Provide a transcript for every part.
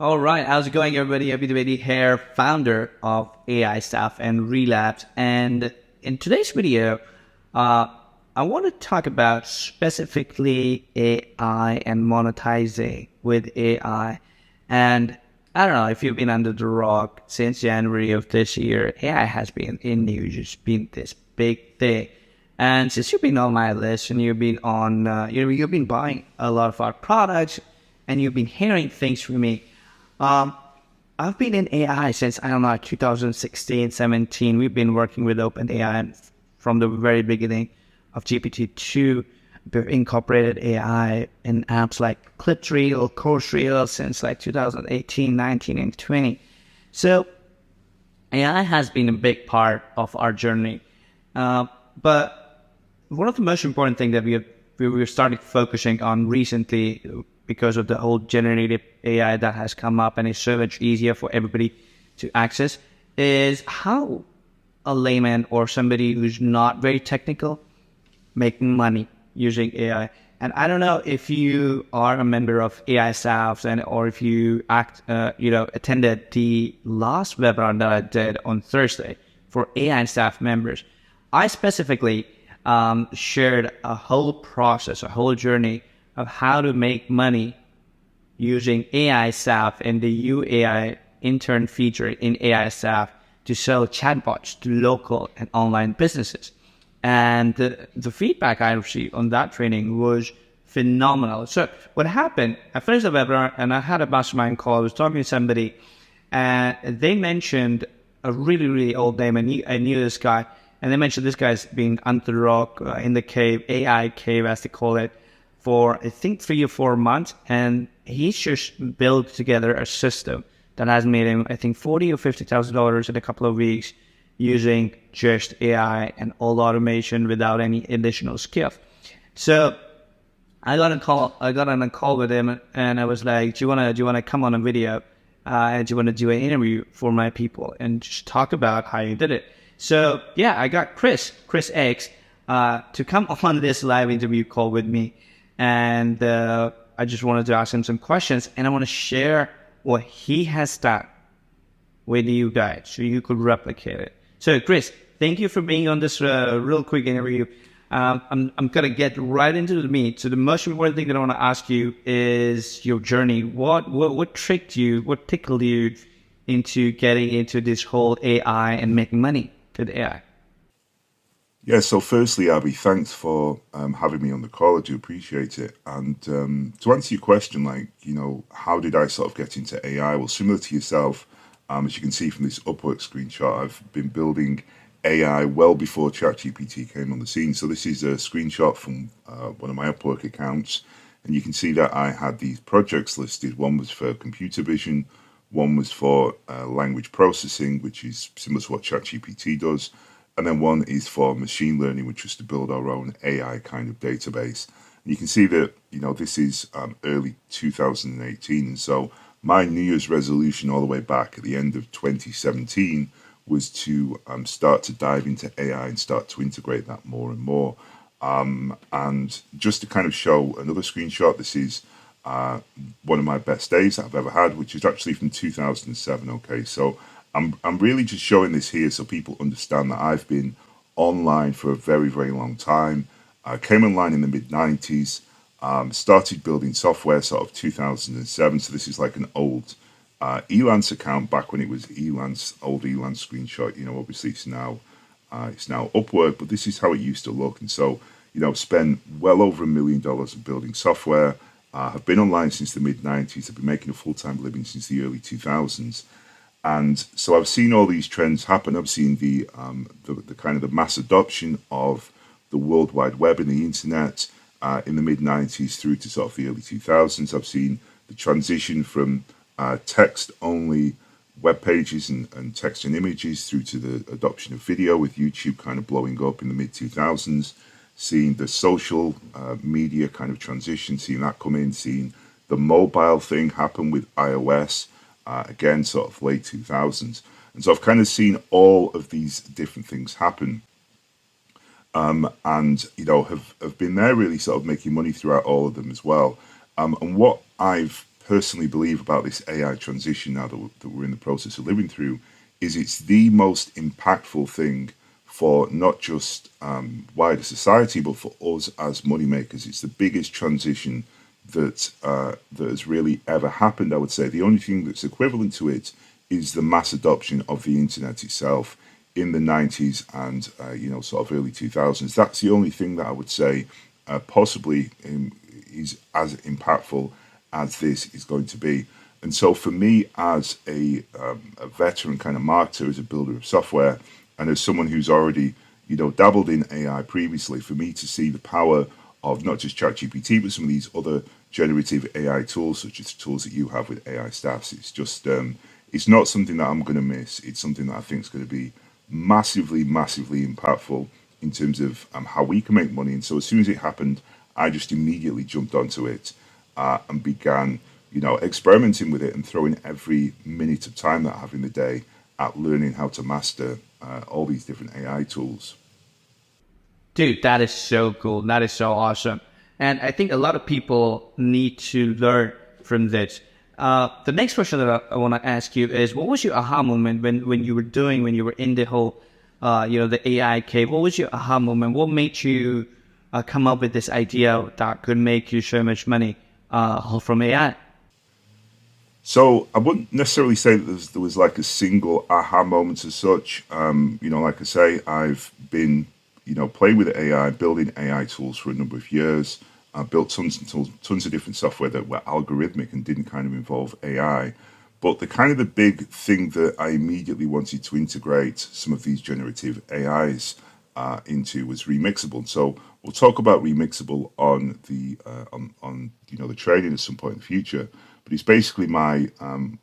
All right, how's it going, everybody? Abhi Dwivedi here, founder of AI Staff and Relapse. And in today's video, uh, I want to talk about specifically AI and monetizing with AI. And I don't know if you've been under the rock since January of this year. AI has been in news; it's been this big thing. And since you've been on my list and you've been on, you've been buying a lot of our products, and you've been hearing things from me. Um, I've been in AI since, I don't know, 2016, 17. We've been working with OpenAI from the very beginning of GPT-2. We've incorporated AI in apps like Cliptreel, CourseReel since like 2018, 19, and 20. So AI has been a big part of our journey. But one of the most important things that we started focusing on recently, because of the whole generative AI that has come up and it's so much easier for everybody to access, is how a layman or somebody who's not very technical making money using AI. And I don't know if you are a member of AI Staffs or if you attended the last webinar that I did on Thursday for AI Staff members. I specifically shared a whole process, a whole journey of how to make money using AI Staff and the UAI intern feature in AI Staff to sell chatbots to local and online businesses. And the feedback I received on that training was phenomenal. So what happened, I finished the webinar and I had a mastermind call. I was talking to somebody and they mentioned a really, really old name. I knew this guy, and they mentioned this guy's been under the rock in the cave, AI cave as they call it, for I think 3 or 4 months, and he's just built together a system that has made him, I think, $40,000 or $50,000 in a couple of weeks using just AI and all automation without any additional skill. So I got on a call with him, and I was like, "Do you wanna come on a video? And do you want to do an interview for my people and just talk about how you did it?" So yeah, I got Chris X, to come on this live interview call with me. And I just wanted to ask him some questions, and I want to share what he has done with you guys so you could replicate it. So Chris, thank you for being on this real quick interview. I'm going to get right into the meat. So the most important thing that I want to ask you is your journey. What tricked you, what tickled you into getting into this whole AI and making money with AI? Yeah, so firstly, Abby, thanks for having me on the call. I do appreciate it. And to answer your question, how did I sort of get into AI? Well, similar to yourself, as you can see from this Upwork screenshot, I've been building AI well before ChatGPT came on the scene. So this is a screenshot from one of my Upwork accounts. And you can see that I had these projects listed. One was for computer vision, one was for language processing, which is similar to what ChatGPT does. And then one is for machine learning, which is to build our own AI kind of database. And you can see that, this is early 2018. And so my New Year's resolution all the way back at the end of 2017 was to start to dive into AI and start to integrate that more and more. And just to kind of show another screenshot, this is one of my best days that I've ever had, which is actually from 2007. Okay, so I'm really just showing this here so people understand that I've been online for a very, very long time. I came online in the mid-90s, started building software sort of 2007. So this is like an old Elance account back when it was Elance, old Elance screenshot. Obviously it's now Upwork, but this is how it used to look. And so, spent well over $1 million of building software. Have been online since the mid-90s. I've been making a full-time living since the early 2000s. And so I've seen all these trends happen. I've seen the kind of the mass adoption of the World Wide Web and the internet in the mid-90s through to sort of the early 2000s. I've seen the transition from text-only web pages and text and images through to the adoption of video, with YouTube kind of blowing up in the mid-2000s. Seeing the social media kind of transition, seeing that come in, seeing the mobile thing happen with iOS. Again, sort of late 2000s. And so I've kind of seen all of these different things happen. And, have been there really sort of making money throughout all of them as well. And what I've personally believe about this AI transition now that we're in the process of living through is it's the most impactful thing for not just wider society, but for us as moneymakers. It's the biggest transition that has really ever happened, I would say. The only thing that's equivalent to it is the mass adoption of the internet itself in the 90s and sort of early 2000s. That's the only thing that I would say possibly is as impactful as this is going to be. And so for me, as a veteran kind of marketer, as a builder of software, and as someone who's already dabbled in AI previously, for me to see the power of not just ChatGPT but some of these other generative AI tools, such as tools that you have with AI staffs, it's just it's not something that I'm going to miss. It's something that I think is going to be massively, massively impactful in terms of how we can make money. And so as soon as it happened, I just immediately jumped onto it and began, experimenting with it and throwing every minute of time that I have in the day at learning how to master all these different AI tools. Dude, that is so cool. That is so awesome. And I think a lot of people need to learn from this. The next question that I want to ask you is, what was your aha moment when you were in the whole, the AI cave? What was your aha moment? What made you come up with this idea that could make you so much money from AI? So I wouldn't necessarily say that there was like a single aha moment as such. Like I say, I've been, playing with AI, building AI tools for a number of years. I built tons of different software that were algorithmic and didn't kind of involve AI. But the big thing that I immediately wanted to integrate some of these generative AIs into was Remixable. So we'll talk about Remixable on the training at some point in the future. But it's basically my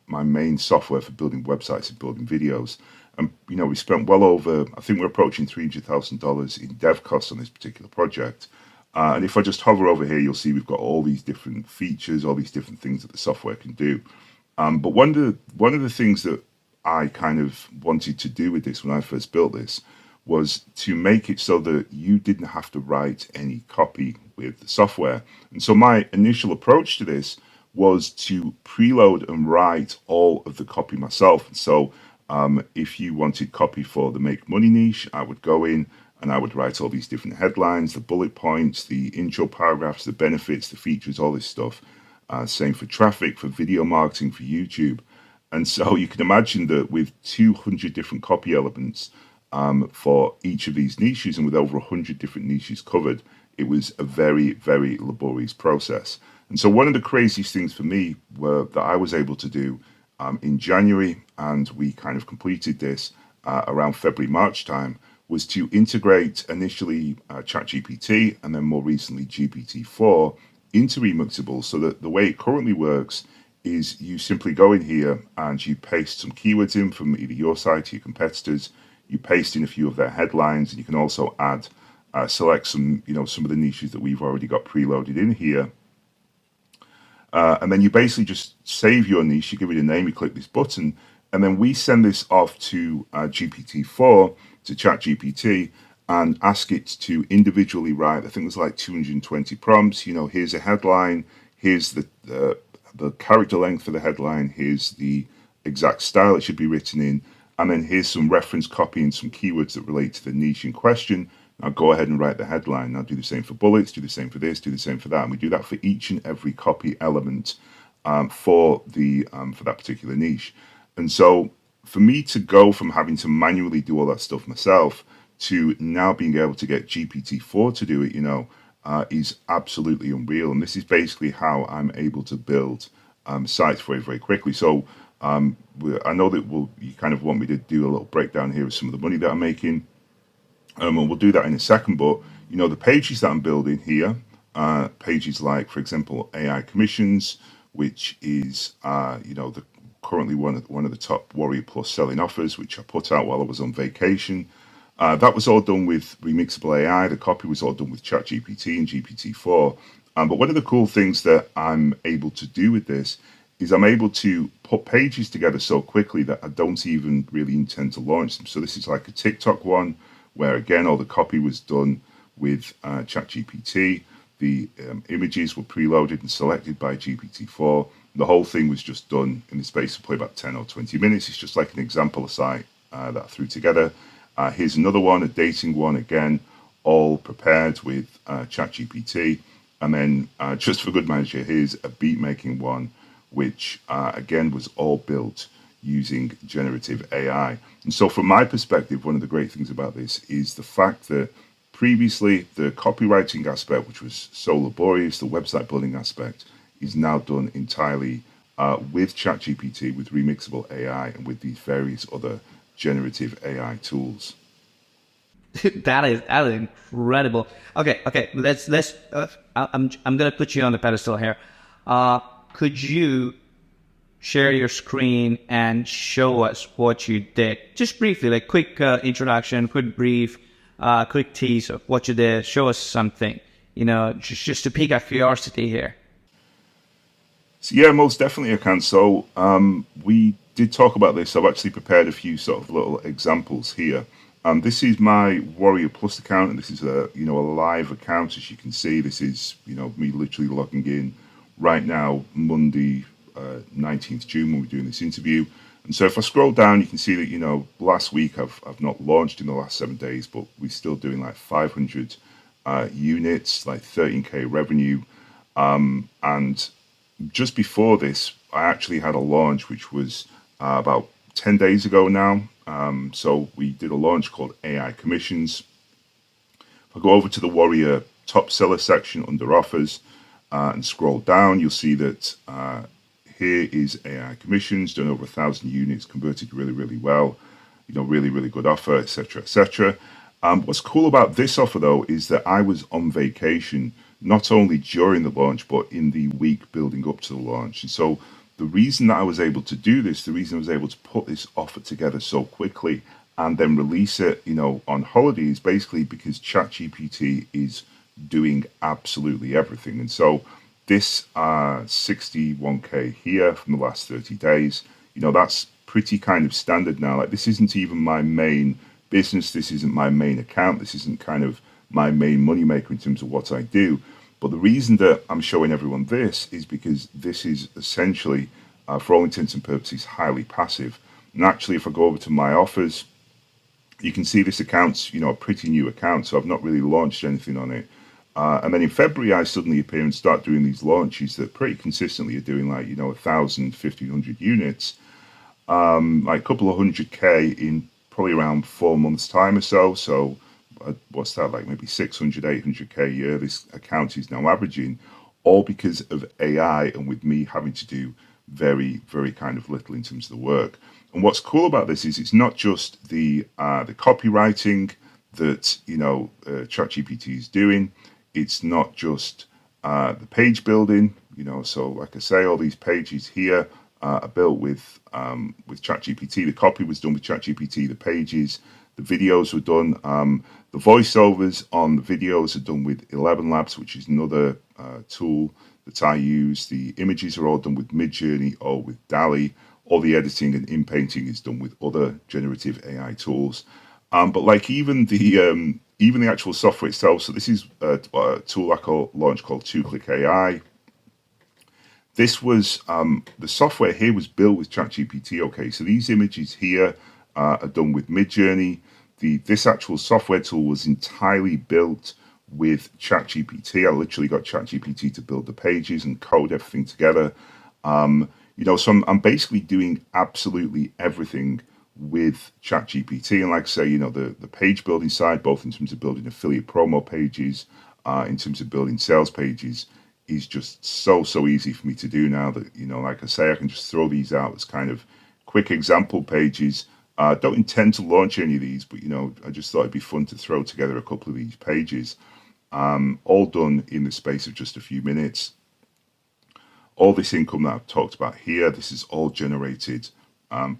main software for building websites and building videos. And we spent well over, I think we're approaching $300,000 in dev costs on this particular project. And if I just hover over here, you'll see we've got all these different features, all these different things that the software can do. But one of the things that I kind of wanted to do with this when I first built this was to make it so that you didn't have to write any copy with the software. And so my initial approach to this was to preload and write all of the copy myself. And so if you wanted copy for the make money niche, I would go in and I would write all these different headlines, the bullet points, the intro paragraphs, the benefits, the features, all this stuff. Same for traffic, for video marketing, for YouTube. And so you can imagine that with 200 different copy elements for each of these niches and with over 100 different niches covered, it was a very, very laborious process. And so one of the craziest things for me that I was able to do in January, and we kind of completed this around February, March time, was to integrate initially ChatGPT and then more recently GPT-4 into Remixable, so that the way it currently works is you simply go in here and you paste some keywords in from either your site or your competitors. You paste in a few of their headlines, and you can also add, select some of the niches that we've already got preloaded in here. And then you basically just save your niche, you give it a name, you click this button, and then we send this off to GPT-4, to ChatGPT, and ask it to individually write, I think there's like 220 prompts. Here's a headline, here's the character length for the headline, here's the exact style it should be written in, and then here's some reference copy and some keywords that relate to the niche in question. Now go ahead and write the headline. Now do the same for bullets, do the same for this, do the same for that. And we do that for each and every copy element for that particular niche. And so for me to go from having to manually do all that stuff myself to now being able to get GPT-4 to do it, is absolutely unreal. And this is basically how I'm able to build sites very, very quickly. So I know that you kind of want me to do a little breakdown here of some of the money that I'm making. And we'll do that in a second. But, the pages that I'm building here, pages like, for example, AI Commissions, which is, currently one of the top Warrior Plus selling offers, which I put out while I was on vacation. That was all done with Remixable AI. The copy was all done with ChatGPT and GPT-4. But one of the cool things that I'm able to do with this is I'm able to put pages together so quickly that I don't even really intend to launch them. So this is like a TikTok one, where again, all the copy was done with ChatGPT. The images were preloaded and selected by GPT-4. The whole thing was just done in the space of probably about 10 or 20 minutes. It's just like an example site that I threw together. Here's another one, a dating one again, all prepared with ChatGPT. And then just for good measure, here's a beat making one, which again was all built using generative AI. And so, from my perspective, one of the great things about this is the fact that previously the copywriting aspect, which was so laborious, the website building aspect, is now done entirely with ChatGPT, with Remixable AI, and with these various other generative AI tools. That is incredible. Okay. Let's. I'm gonna put you on the pedestal here. Could you share your screen and show us what you did? Just briefly, like quick introduction, quick brief, quick tease of what you did. Show us something. Just to pique our curiosity here. So yeah, most definitely I can. So we did talk about this. I've actually prepared a few sort of little examples here. This is my Warrior Plus account, and this is a live account. As you can see, this is me literally logging in right now, Monday, 19th June, when we're doing this interview. And so if I scroll down, you can see that last week I've not launched in the last 7 days, but we're still doing like 500 units, like 13k revenue, and just before this, I actually had a launch, which was about 10 days ago now. So we did a launch called AI Commissions. If I go over to the Warrior Top Seller section under offers and scroll down, you'll see that here is AI Commissions, done over 1,000 units, converted really, really well. Really, really good offer, etc., etc. What's cool about this offer, though, is that I was on vacation not only during the launch, but in the week building up to the launch. And so the reason that I was able to do this, the reason I was able to put this offer together so quickly and then release it, on holiday is basically because ChatGPT is doing absolutely everything. And so this 61k here from the last 30 days, that's pretty kind of standard now. Like, this isn't even my main business. This isn't my main account. This isn't kind of my main moneymaker in terms of what I do. But the reason that I'm showing everyone this is because this is essentially, for all intents and purposes, highly passive. And actually, if I go over to my offers, you can see this account's, a pretty new account, so I've not really launched anything on it. And then in February, I suddenly appear and start doing these launches that pretty consistently are doing like, 1,000, 1,500 units, like a couple of 100k in probably around 4 months' time or so. So what's that, like maybe 600, 800k a year this account is now averaging, all because of AI and with me having to do very, very kind of little in terms of the work. And what's cool about this is it's not just the copywriting that ChatGPT is doing. It's not just the page building. So like I say, all these pages here are built with ChatGPT. The copy was done with ChatGPT. The pages, the videos were done. The voiceovers on the videos are done with 11 Labs, which is another tool that I use. The images are all done with Midjourney or with DALL-E. All the editing and in-painting is done with other generative AI tools. But like even the actual software itself. So this is a tool I launched called 2Click AI. This was the software here was built with ChatGPT. Okay, so these images here are done with Midjourney. This actual software tool was entirely built with ChatGPT. I literally got ChatGPT to build the pages and code everything together. So I'm basically doing absolutely everything with ChatGPT. And like I say, the page building side, both in terms of building affiliate promo pages, in terms of building sales pages, is just so easy for me to do now that, like I say, I can just throw these out as kind of quick example pages. Don't intend to launch any of these, but, I just thought it'd be fun to throw together a couple of these pages, all done in the space of just a few minutes. All this income that I've talked about here, this is all generated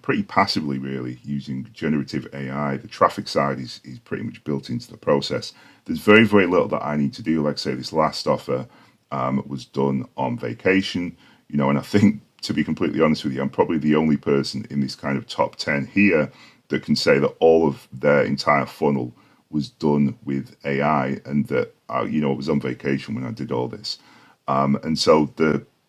pretty passively, really, using generative AI. The traffic side is pretty much built into the process. There's very, very little that I need to do. Like I say, this last offer was done on vacation, and I think, to be completely honest with you, I'm probably the only person in this kind of top 10 here that can say that all of their entire funnel was done with AI and that, I was on vacation when I did all this. And so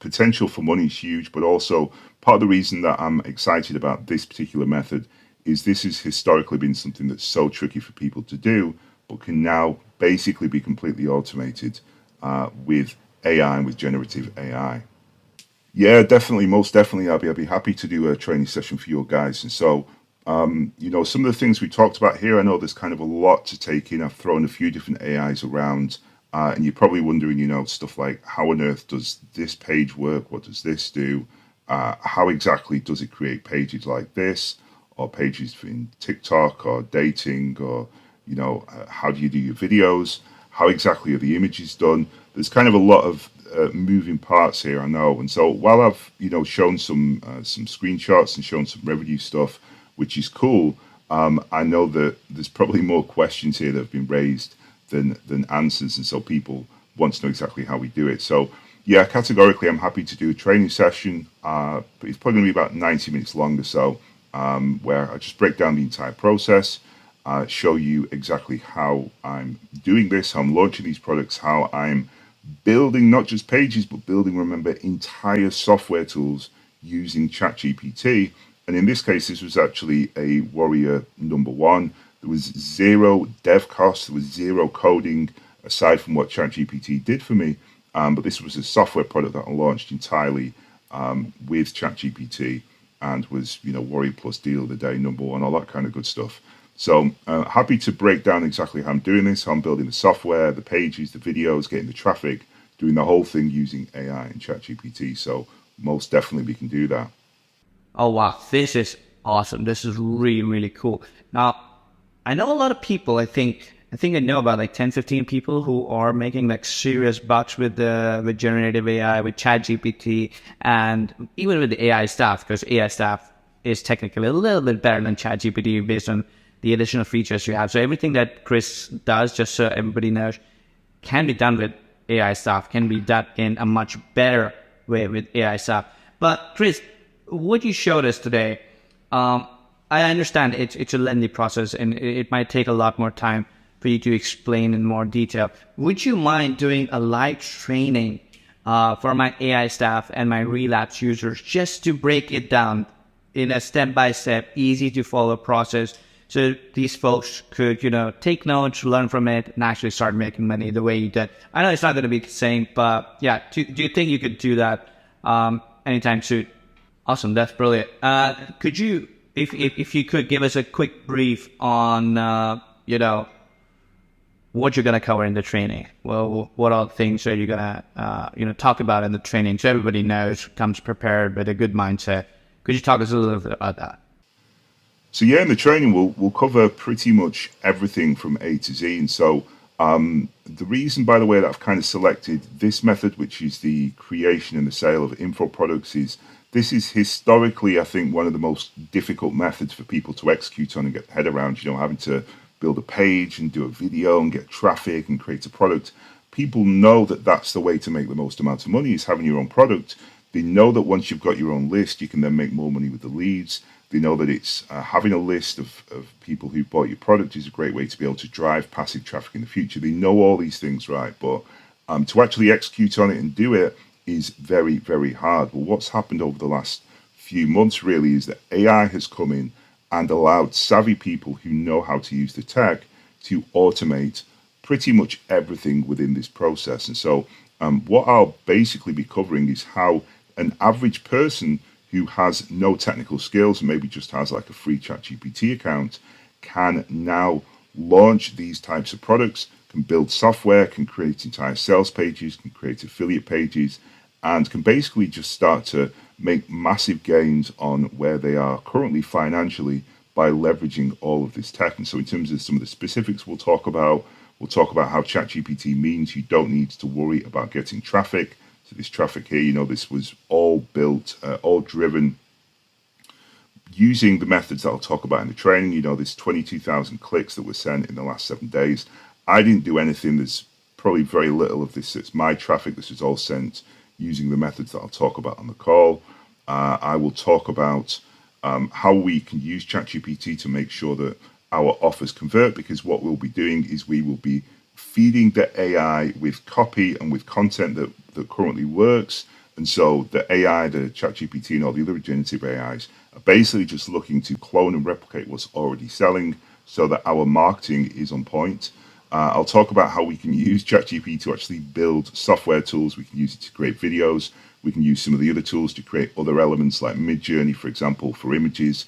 potential for money is huge, but also part of the reason that I'm excited about this particular method is this has historically been something that's so tricky for people to do, but can now basically be completely automated with AI and with generative AI. Yeah, definitely, most definitely, I'll be happy to do a training session for your guys. And so, some of the things we talked about here, I know there's kind of a lot to take in. I've thrown a few different AIs around, and you're probably wondering, stuff like how on earth does this page work? What does this do? How exactly does it create pages like this, or pages in TikTok or dating, or how do you do your videos? How exactly are the images done? There's kind of a lot of moving parts here, I know. And so while I've shown some screenshots and shown some revenue stuff, which is cool, I know that there's probably more questions here that have been raised than answers, and so people want to know exactly how we do it. So yeah, categorically, I'm happy to do a training session. But it's probably going to be about 90 minutes long or so, where I just break down the entire process, show you exactly how I'm doing this, how I'm launching these products, how I'm building not just pages, but building, remember, entire software tools using ChatGPT. And in this case, this was actually a Warrior number one. There was zero dev costs, there was zero coding aside from what ChatGPT did for me. But this was a software product that I launched entirely with ChatGPT and was, Warrior Plus Deal of the Day, number one, all that kind of good stuff. So happy to break down exactly how I'm doing this, how I'm building the software, the pages, the videos, getting the traffic, doing the whole thing using AI and ChatGPT. So most definitely we can do that. Oh wow, this is awesome. This is really, really cool. Now, I know a lot of people, I think I know about like 10, 15 people who are making like serious bucks with generative AI, with ChatGPT, and even with the AI stuff, because AI stuff is technically a little bit better than ChatGPT based on the additional features you have. So everything that Chris does, just so everybody knows, can be done with AI stuff, can be done in a much better way with AI stuff. But Chris, what you showed us today, I understand it's a lengthy process and it might take a lot more time for you to explain in more detail. Would you mind doing a live training for my AI staff and my Relapse users, just to break it down in a step-by-step, easy to follow process, so these folks could, take notes, learn from it, and actually start making money the way you did? I know it's not going to be the same, but yeah, do you think you could do that anytime soon? Awesome, that's brilliant. Could you, if you could, give us a quick brief on, what you're gonna cover in the training? Well, what are the things that you're gonna, talk about in the training, so everybody knows, comes prepared with a good mindset? Could you talk us a little bit about that? So yeah, in the training we'll cover pretty much everything from A to Z. And so the reason, by the way, that I've kind of selected this method, which is the creation and the sale of info products, is this is historically, I think, one of the most difficult methods for people to execute on and get their head around. Having to build a page and do a video and get traffic and create a product. People know that that's the way to make the most amount of money, is having your own product. They know that once you've got your own list, you can then make more money with the leads. They know that it's having a list of people who bought your product is a great way to be able to drive passive traffic in the future. They know all these things, right? But to actually execute on it and do it is very, very hard. But what's happened over the last few months really is that AI has come in and allowed savvy people who know how to use the tech to automate pretty much everything within this process. And so what I'll basically be covering is how an average person who has no technical skills and maybe just has like a free ChatGPT account can now launch these types of products, can build software, can create entire sales pages, can create affiliate pages, and can basically just start to make massive gains on where they are currently financially by leveraging all of this tech. And so in terms of some of the specifics we'll talk about how ChatGPT means you don't need to worry about getting traffic. So this traffic here, this was all built, all driven using the methods that I'll talk about in the training. This 22,000 clicks that were sent in the last 7 days. I didn't do anything. There's probably very little of this. It's my traffic. This is all sent using the methods that I'll talk about on the call. I will talk about how we can use ChatGPT to make sure that our offers convert, because what we'll be doing is we will be feeding the AI with copy and with content that currently works, And so the AI, the ChatGPT and all the other generative AIs are basically just looking to clone and replicate what's already selling so that our marketing is on point. I'll talk about how we can use ChatGPT to actually build software tools. We can use it to create videos. We can use some of the other tools to create other elements like Midjourney, for example, for images,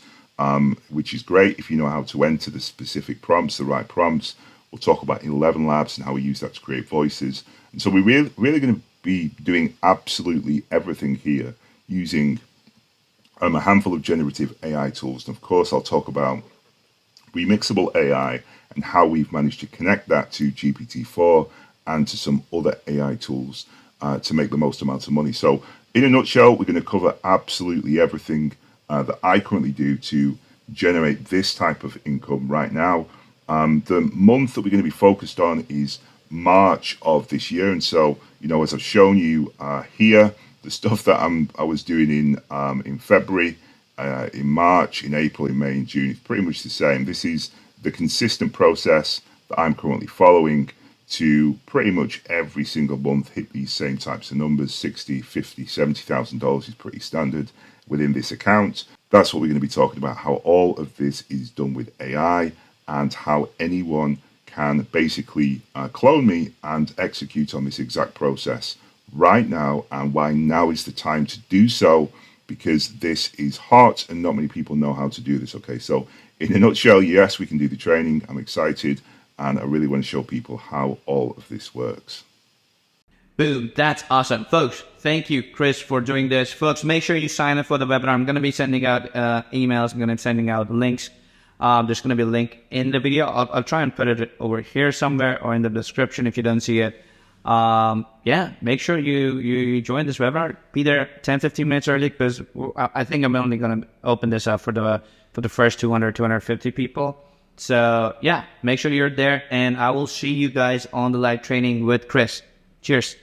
which is great if you know how to enter the specific prompts, the right prompts. We'll talk about 11 Labs and how we use that to create voices. And so we're really going to be doing absolutely everything here using a handful of generative AI tools. And of course, I'll talk about Remixable AI and how we've managed to connect that to GPT-4 and to some other AI tools to make the most amount of money. So in a nutshell, we're going to cover absolutely everything that I currently do to generate this type of income right now. The month that we're going to be focused on is March of this year. And so, you know, as I've shown you here, the stuff that I was doing in February, in March, in April, in May, in June, it's pretty much the same. This is the consistent process that I'm currently following to pretty much every single month hit these same types of numbers. $60,000, $50,000, $70,000 is pretty standard within this account. That's what we're going to be talking about, how all of this is done with AI and how anyone can basically clone me and execute on this exact process right now, and why now is the time to do so, because this is hot and not many people know how to do this. Okay, so in a nutshell, yes, we can do the training. I'm excited, and I really want to show people how all of this works. Boom, that's awesome. Folks, thank you, Chris, for doing this. Folks, make sure you sign up for the webinar. I'm going to be sending out emails. I'm going to be sending out links. There's going to be a link in the video. I'll try and put it over here somewhere or in the description if you don't see it. Yeah, make sure you join this webinar. Be there 10-15 minutes early, because I think I'm only going to open this up for the first 250 people. So yeah, make sure you're there, and I will see you guys on the live training with Chris. Cheers.